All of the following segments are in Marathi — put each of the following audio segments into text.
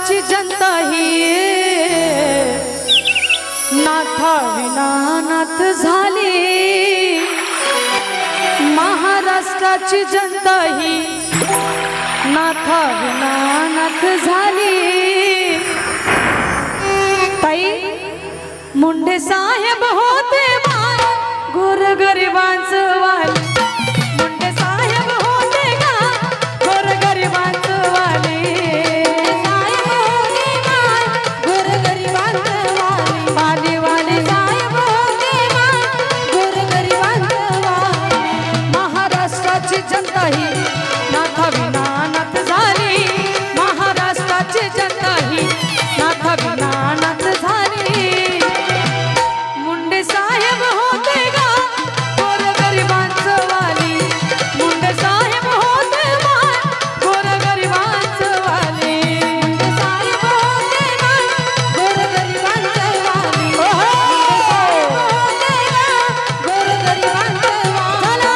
महाराष्ट्राची जनता ही नाथा विना नाथ झाली। महाराष्ट्राची जनता ही नाथा विना नाथ झाली। ताई मुंडे साहेब होते गोरगरिबांचं वाली। मुंडे साहेब होते का गोरगरिबांचं वाली। साहेब होते का गोरगरिबांचं वाली। वाली वाली साहेब होते का गोरगरिबांचं वाली। महाराष्ट्राची जनता ही नाथा विना नाथ झाली। महाराष्ट्राची जनता ही नाथा विना नाथ झाली। मुंडे साहेब होते का गोरगरिबांचं वाली। मुंडे साहेब होते गोरगरिबांचं वाली। मुंडे साहेब होते का गोरगरिबांचं वाली। मुंडे साहेब होते का गोरगरिबांचं वाली।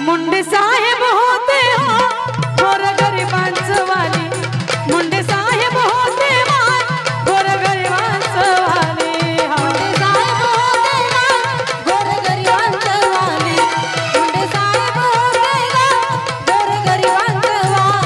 मुंडे साहेब होते गोरगरिबांचं वाली। मुंडे साहेब होते गोरगरिबांचं वाली। मुंडे साहेब होते गोरगरिबांचं वाली। मुंडे साहेब होते गोरगरिबांचं वाली।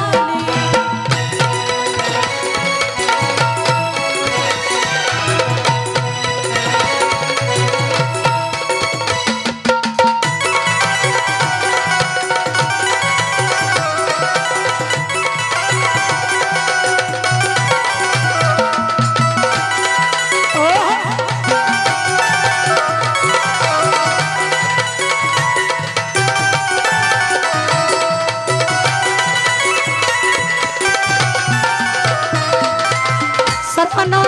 सर्वांना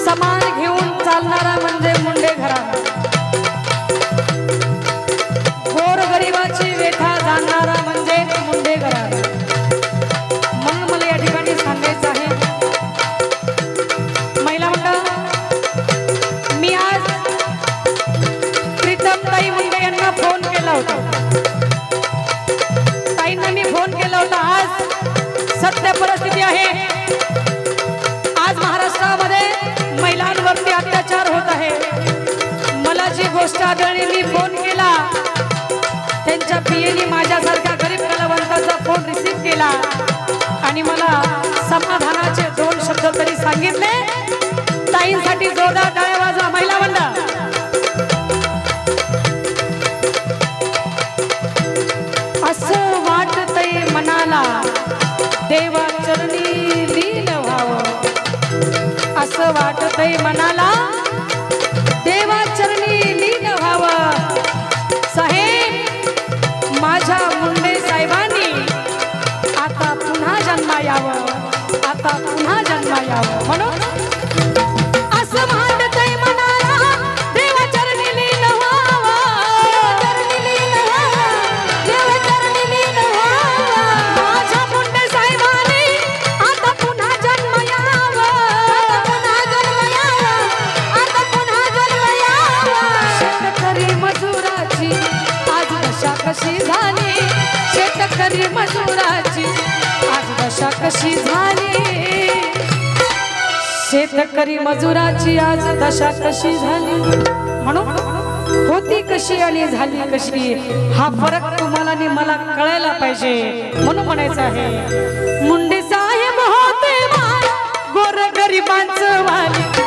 समान घेऊन चालणारा म्हणजे मुंडे घराणा। गोरगरिबाची व्यथा जाणणारा म्हणजे मुंडे घराणा। म्हणून मला या ठिकाणी सांगायचं आहे महिला मंडळ, मी आज प्रीतमताई मुंडे यांना फोन केला होता। ताईंना मी फोन केला होता। आज सत्य परिस्थिती आहे, आज महाराष्ट्रामध्ये महिलांवरती अत्याचार होत आहे। मला जी गोष्ट आढळली, मी फोन केला, त्यांच्या पियेने माझ्यासारख्या गरीब कलावंताचा फोन रिसीव केला आणि मला समाधानाचे 2 शब्द तरी सांगितले। ताईंसाठी जोरदार टाळ्या वाजवा महिला मंडळ। असं वाटतंय मनाला देवा चरणी लीन व्हावं। असं वाटतंय मनाला देवा चरणी लीन व्हावं। साहेब माझ्या मुंडे साहेबांनी आता पुन्हा जन्मा यावं। आता पुन्हा जन्मा यावं म्हणून असं वाटतंय मनाला देवा चरणी लीन व्हावं। चरणी लीन व्हावं, देवा चरणी लीन व्हावं। माझ्या मुंडे साहेबांनी आता पुन्हा जन्म यावं। शेतकरी मजुराची आज दशा कशी झाली। शेतकरी मजुराची आज दशा कशी झाली। शेतकरी मजुराची आज दशा कशी झाली। म्हणून होती कशी आणि झाली कशी, हा फरक तुम्हाला आणि मला कळायला पाहिजे। म्हणून म्हणायचं आहे मुंडे साहेब होते गोरगरिबांचं वाली।